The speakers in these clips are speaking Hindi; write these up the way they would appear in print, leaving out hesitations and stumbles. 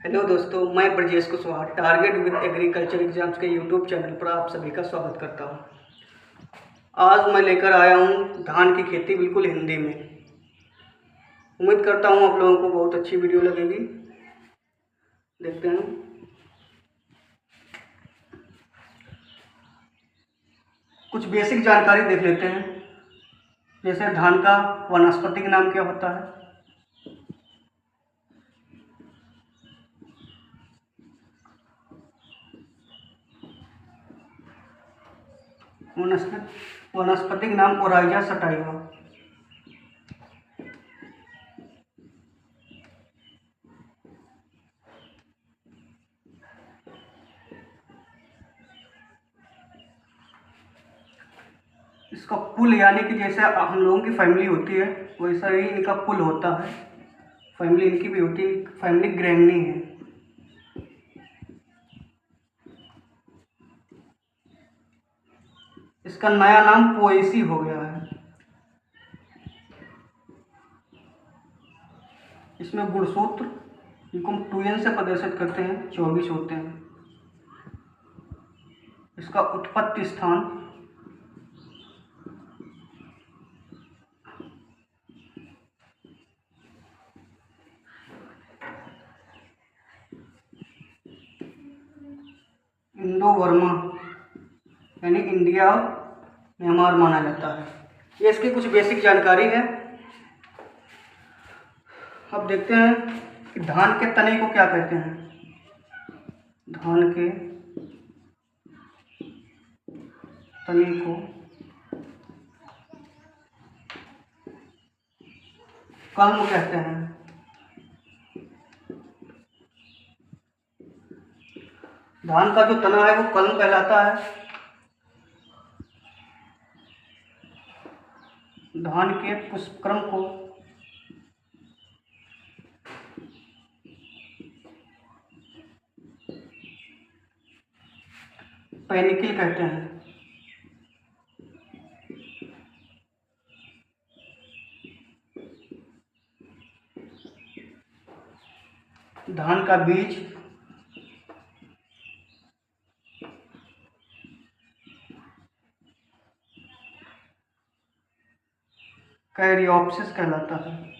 हेलो दोस्तों, मैं Brajesh Kushwaha target with agriculture exams के यूट्यूब चैनल पर आप सभी का स्वागत करता हूं। आज मैं लेकर आया हूं धान की खेती बिल्कुल हिंदी में। उम्मीद करता हूं आप लोगों को बहुत अच्छी वीडियो लगेगी। देखते हैं। कुछ बेसिक जानकारी देख लेते हैं, जैसे धान का वानस्पतिक नाम क्या होता है, वनस्पतिक नाम ओराइजा सटाइवा। इसका पुल यानी कि जैसे हम लोगों की फैमिली होती है वैसा ही इनका पुल होता है। फैमिली इनकी भी होती है, फैमिली ग्रैमनी है। इसका नया नाम पोएसी हो गया है। इसमें गुणसूत्र इनको 2n से प्रदर्शित करते हैं, 24 होते हैं। इसका उत्पत्ति स्थान इंडो बर्मा यानी इंडिया और म्यांमार माना जाता है। ये इसकी कुछ बेसिक जानकारी है। अब देखते हैं कि धान के तने को क्या कहते हैं। धान के तने को कल्म कहते हैं। धान का जो तना है वो कल्म कहलाता है। धान के पुष्पक्रम को पैनिकल कहते हैं। धान का बीज कैरियोप्सिस कहलाता है।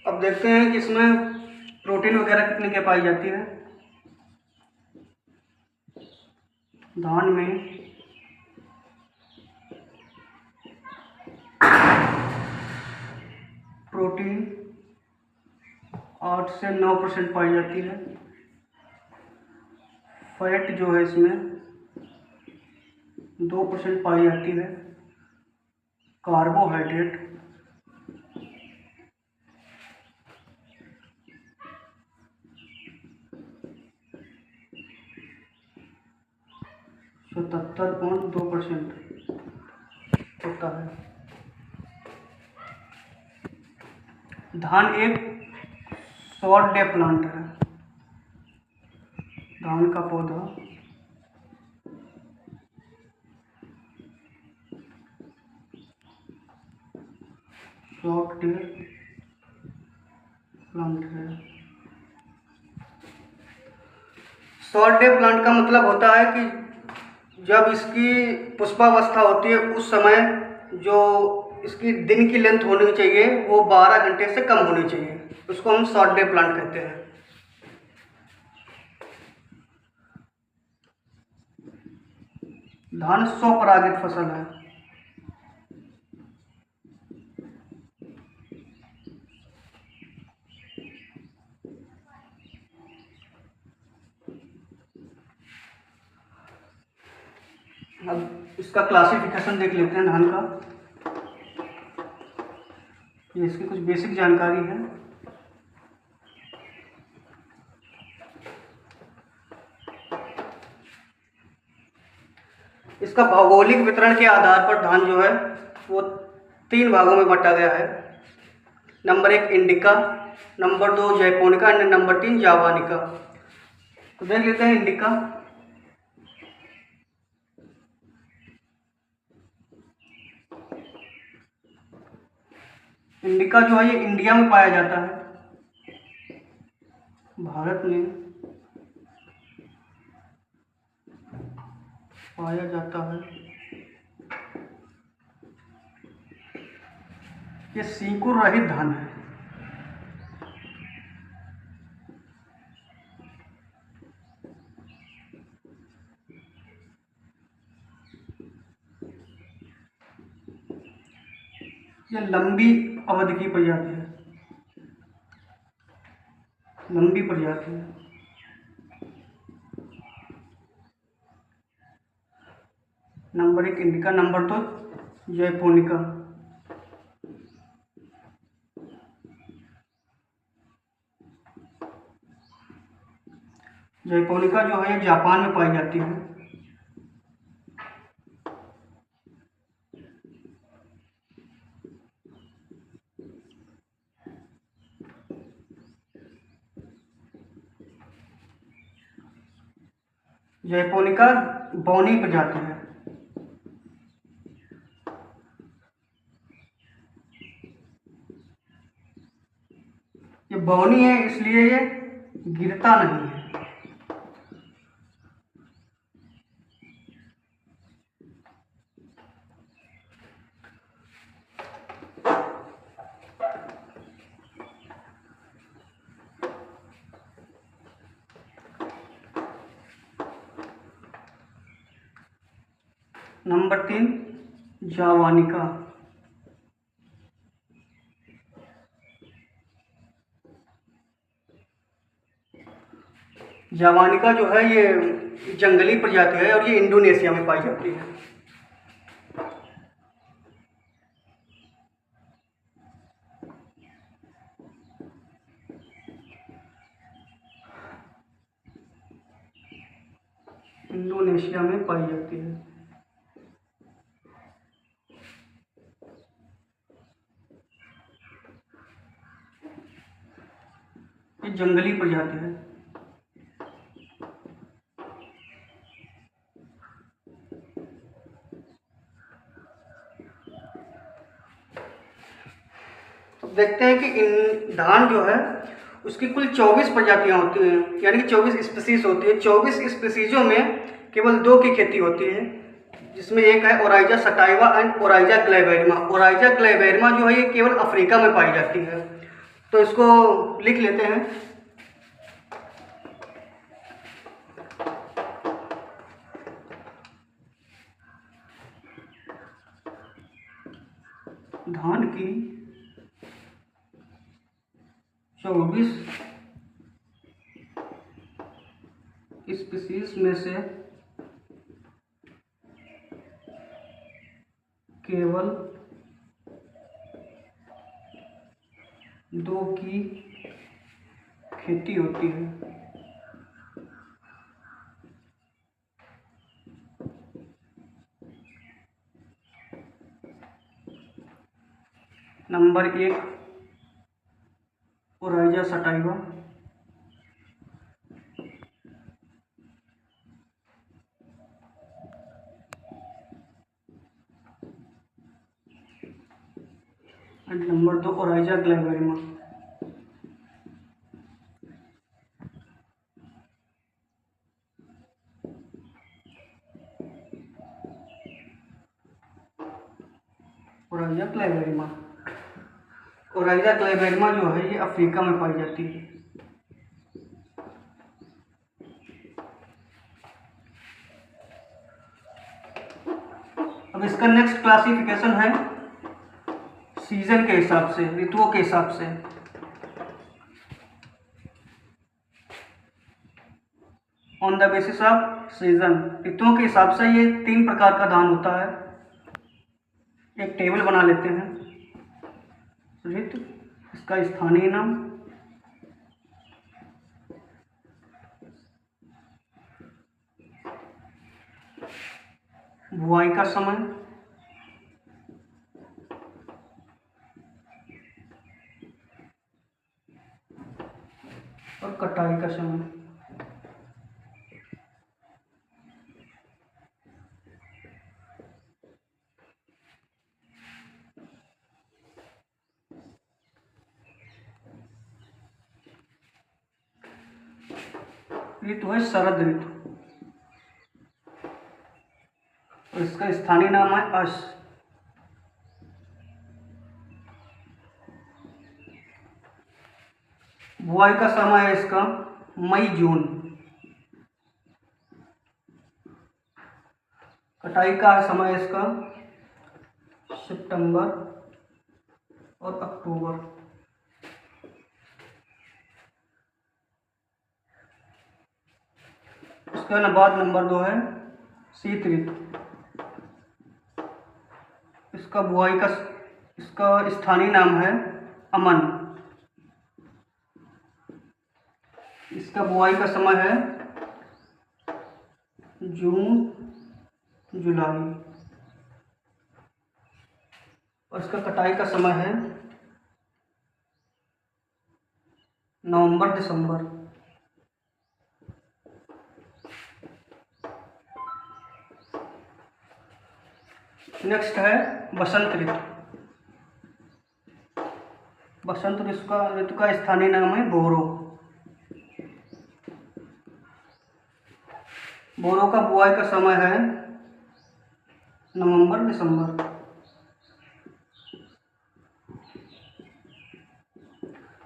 अब देखते हैं कि इसमें प्रोटीन वगैरह कितनी क्या पाई जाती है। धान में प्रोटीन 8 से 9% पाई जाती है। फैट जो है इसमें 2% पाई जाती है। कार्बोहाइड्रेट 77.2% होता है। धान एक शॉर्ट डे प्लांट है। धान का पौधा शॉर्ट डे प्लांट है। शॉर्ट डे प्लांट का मतलब होता है कि जब इसकी पुष्पावस्था होती है उस समय जो इसकी दिन की लेंथ होनी चाहिए वो 12 घंटे से कम होनी चाहिए, उसको हम शॉर्ट डे प्लांट कहते हैं। धान स्वपरागित फसल है। अब इसका क्लासिफिकेशन देख लेते हैं धान का। ये इसकी कुछ बेसिक जानकारी है। इसका भौगोलिक वितरण के आधार पर धान जो है वो 3 भागों में बांटा गया है। Number 1 indica, number 2 japonica and number 3 जावानिका। तो देख लेते हैं इंडिका। इंडिका जो है ये इंडिया में पाया जाता है, भारत में पाया जाता है। ये सीकुर रहित धान है। ये लंबी अवधि की प्रजाति है, लंबी प्रजाति है। Number 1 indica, number 2 japonica. Japonica जो है जापान में पाई जाती है। जैपोनिका बौनी प्रजाति है। ये बौनी है इसलिए ये गिरता नहीं है। नंबर 3 जावानिका। जावानिका जो है ये जंगली प्रजाति है और ये इंडोनेशिया में पाई जाती है। इंडोनेशिया में पाई जाती है। ये जंगली प्रजाति है। देखते हैं कि इन धान जो है उसकी कुल 24 प्रजातियां होती हैं, यानी कि 24 स्पीसीज होती है। 24 स्पीसीजों में केवल 2 की खेती होती है, जिसमें एक है Oryza sativa and Oryza glaberrima. Oryza glaberrima जो है ये केवल अफ्रीका में पाई जाती है। तो इसको लिख लेते हैं। धान की 24 स्पीसीज में से केवल 2 की खेती होती है। Number 1 Oryza sativa, and number 2 Oryza glaberrima. Oryza glaberrima, Oryza glaberrima जो है ये अफ्रीका में पाई जाती है। अब इसका नेक्स्ट क्लासिफिकेशन है सीजन के हिसाब से, ऋतुओं के हिसाब से। On the basis off season, ऋतुओं के हिसाब से ये 3 प्रकार का धान होता है। एक टेबल बना लेते हैं। ऋतु, इसका स्थानीय नाम। बुआई का समय। और कटाई का समय। ऋतु है शरद ऋतु, और इसका स्थानीय नाम है अश। बुआई का समय है इसका मई जून। कटाई का समय है इसका सितंबर और अक्टूबर। उसके बाद नंबर 2 है शीत ऋतु। इसका स्थानीय नाम है अमन। इसका बुआई का समय है जून जुलाई, और इसका कटाई का समय है नवंबर दिसंबर। नेक्स्ट है बसंत ऋतु। बसंत ऋतु का स्थानीय नाम है बोरो। बोरो का बुआई का समय है नवंबर दिसंबर।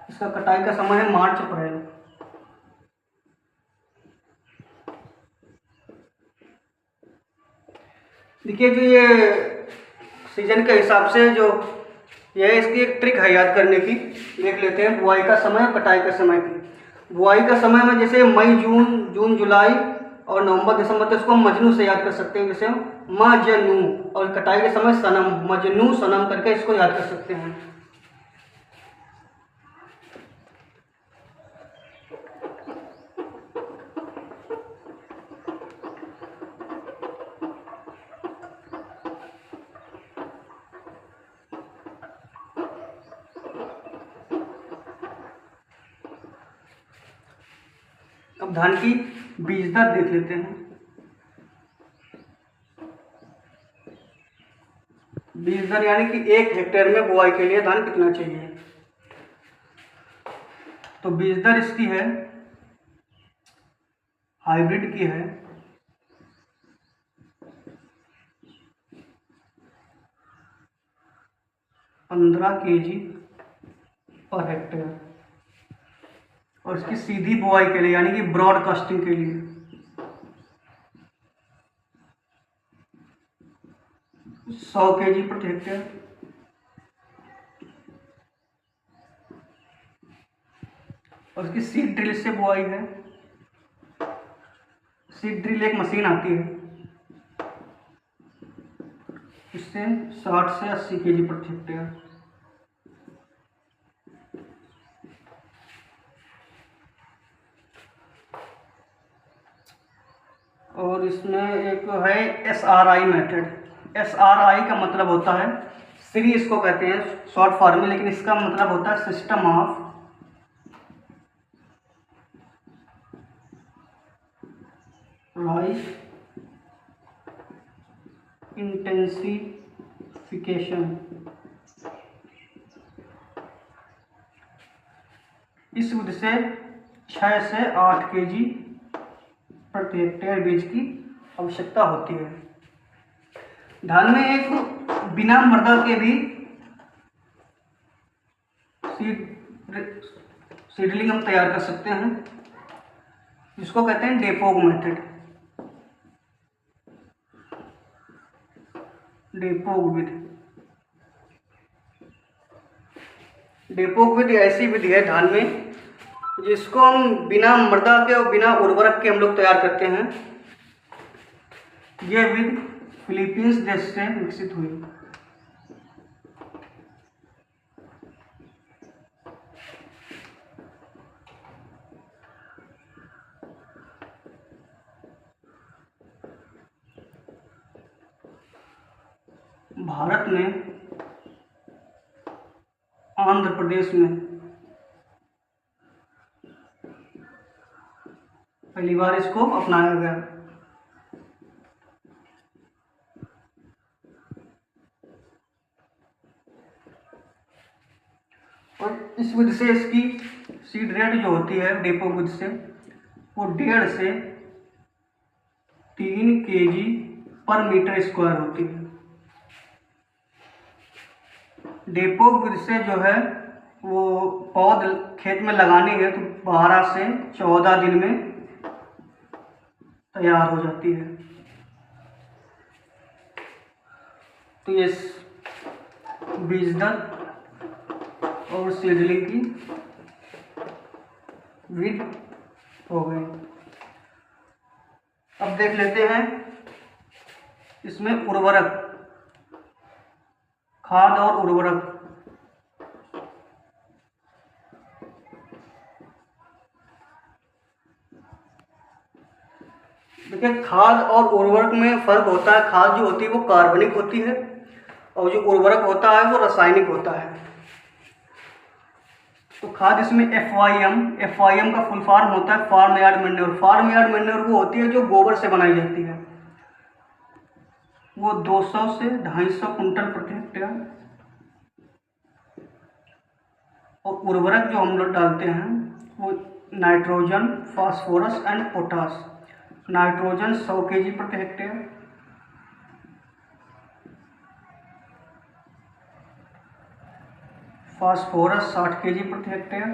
इसका कटाई का समय है मार्च अप्रैल। देखिए, जो ये सीजन के हिसाब से जो ये इसकी एक ट्रिक है याद करने की। देख लेते हैं बुआई का समय और कटाई का समय की। बुआई का समय में जैसे मई जून जुलाई और नवंबर दिसंबर, तो इसको हम मजनू से याद कर सकते हैं, जैसे मजनू। और कटाई के समय सनम, मजनू सनम करके इसको याद कर सकते हैं। अब धान की बीज दर देख लेते हैं। बीज दर यानी कि 1 हेक्टेयर में बुआई के लिए धान कितना चाहिए। तो बीज दर इसकी है, हाइब्रिड की है 15 kg पर हेक्टेयर, और इसकी सीधी बुआई के लिए यानी कि ब्रॉडकास्टिंग के लिए 100 kg प्रति हेक्टेयर। और इसकी सीड ड्रिल से बुआई है। सीड ड्रिल एक मशीन आती है, इससे 60 से 80 kg प्रति हेक्टेयर। और इसमें एक है SRI मेथड। SRI का मतलब होता है, श्री इसको कहते हैं शॉर्ट फॉर्म में, लेकिन इसका मतलब होता है सिस्टम ऑफ राइस इंटेंसिफिकेशन। इस विधि से 6 से 8 kg प्रति हेक्टेयर बीज की आवश्यकता होती है। धान में एक बिना मृदा के भी सीडलिंग हम तैयार कर सकते हैं, जिसको कहते हैं डेपोग मेथड। डेपोग विधि। डेपोग विधि ऐसी विधि है धान में जिसको हम बिना मृदा के और बिना उर्वरक के हम लोग तैयार करते हैं। यह विधि फिलीपींस देश से विकसित हुई। भारत में आंध्र प्रदेश में पहली बार इसको अपनाया गया। और इस विधि से इसकी सीड रेट जो होती है डेपो विधि से, वो 1.5 से 3 kg पर मीटर स्क्वायर होती है। डेपो विधि से जो है वो पौध खेत में लगानी है तो 12 से 14 दिन में तैयार हो जाती है। तो ये बीज दर और सीडलिंग की विधि हो गई। अब देख लेते हैं इसमें उर्वरक, खाद और उर्वरक। देखिए, खाद और उर्वरक में फर्क होता है। खाद जो होती है वो कार्बनिक होती है और जो उर्वरक होता है वो रासायनिक होता है। तो खाद इसमें FYM का फुल फॉर्म होता है farm yard manure. Farm yard manure वो होती है जो गोबर से बनाई जाती है। वो 200 से 250 कुंटल प्रति हेक्टेयर। और उर्वरक जो हम लोग डालते हैं वो nitrogen, phosphorus and potash. Nitrogen 100 kg प्रति हेक्टेयर, फास्फोरस 60 kg प्रति हेक्टेयर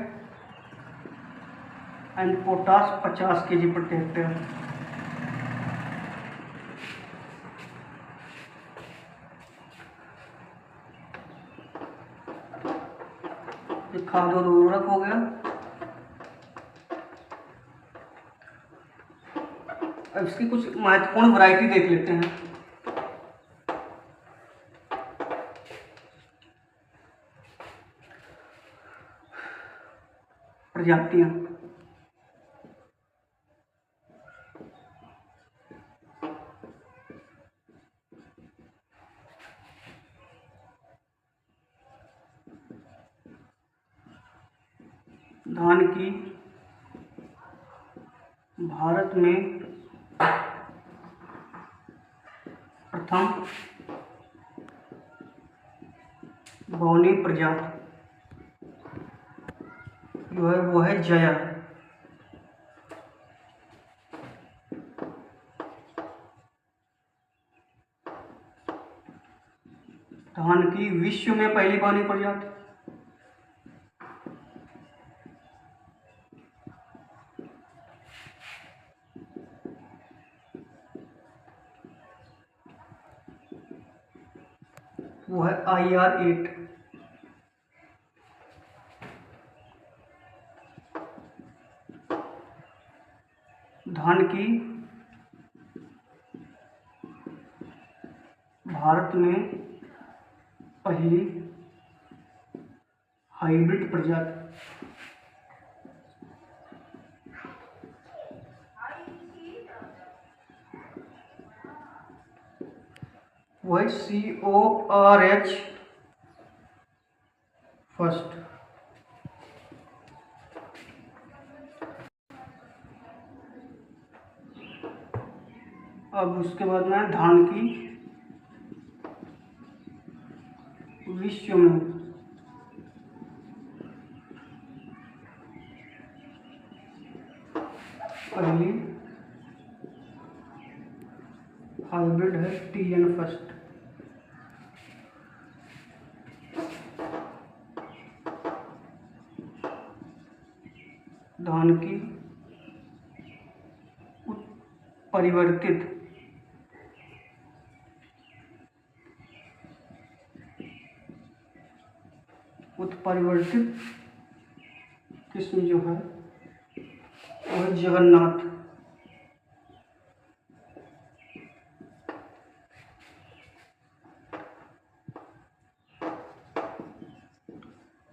एंड पोटास 50 kg प्रति हेक्टेयर। ये खाद और उर्वरक हो गया। अब इसकी कुछ महत्वपूर्ण वैरायटी देख लेते हैं। प्रजातियां। धान की भारत में प्रथम बौनी प्रजाति जो है वो है जया। धान की विश्व में पहली बौनी प्रजाति वो है IR8। धान की भारत में पहली हाइब्रिड प्रजाति वो है CORH फर्स्ट। अब उसके बाद में धान की विश्व में पहली हाइब्रिड है TN फर्स्ट। धान की परिवर्तित उत्परिवर्तित किस्म जो है वो है जगन्नाथ।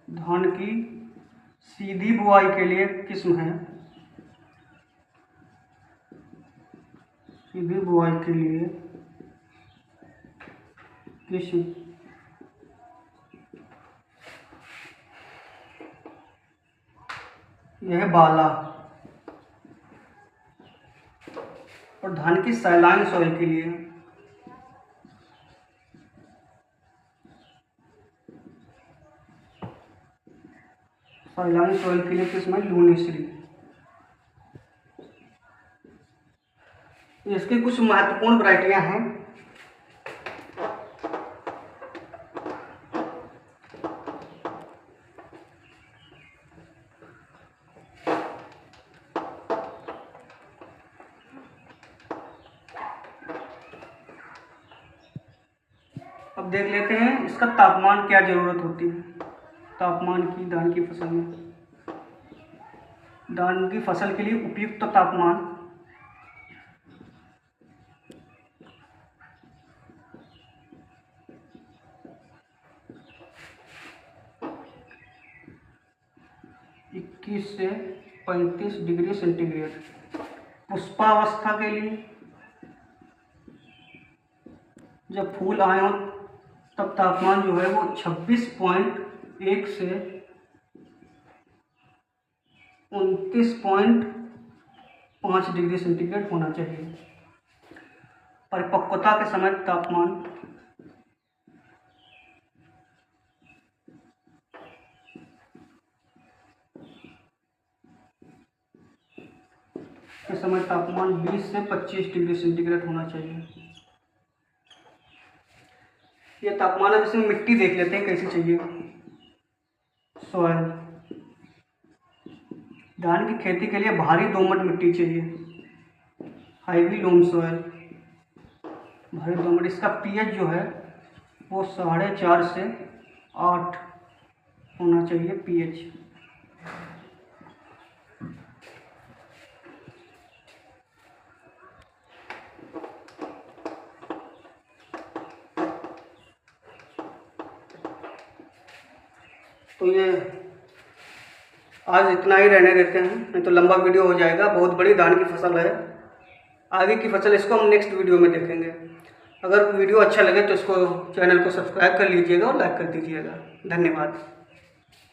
धान की सीधी बुआई के लिए किस्म है, सीधी बुआई के लिए किस्म, यह है बाला। और धान की सैलाइन सॉइल के लिए किस्म है लूनीश्री। इसकी कुछ महत्वपूर्ण वैरायटियां हैं। अब देख लेते हैं इसका तापमान क्या ज़रूरत होती है। तापमान की धान की फसल में, धान की फसल के लिए उपयुक्त तापमान 21 से 35 डिग्री सेंटीग्रेड। पुष्पावस्था के लिए, जब फूल आए हों तब तापमान जो है वो 26.1 से 29.5 डिग्री सेंटीग्रेड होना चाहिए। परिपक्वता के समय तापमान के समय तापमान 20 से 25 डिग्री सेंटीग्रेड होना चाहिए। ये तापमान है। जिसमें मिट्टी देख लेते हैं कैसी चाहिए। सॉइल, धान की खेती के लिए भारी दोमट मिट्टी चाहिए, हाईवी लोम सॉइल, भारी दोमट। इसका पीएच जो है वो 4.5 से 8 होना चाहिए पीएच। तो ये आज इतना ही रहने देते हैं, नहीं तो लंबा वीडियो हो जाएगा। बहुत बड़ी धान की फसल है। आगे की फसल इसको हम नेक्स्ट वीडियो में देखेंगे। अगर वीडियो अच्छा लगे तो इसको चैनल को सब्सक्राइब कर लीजिएगा और लाइक कर दीजिएगा। धन्यवाद।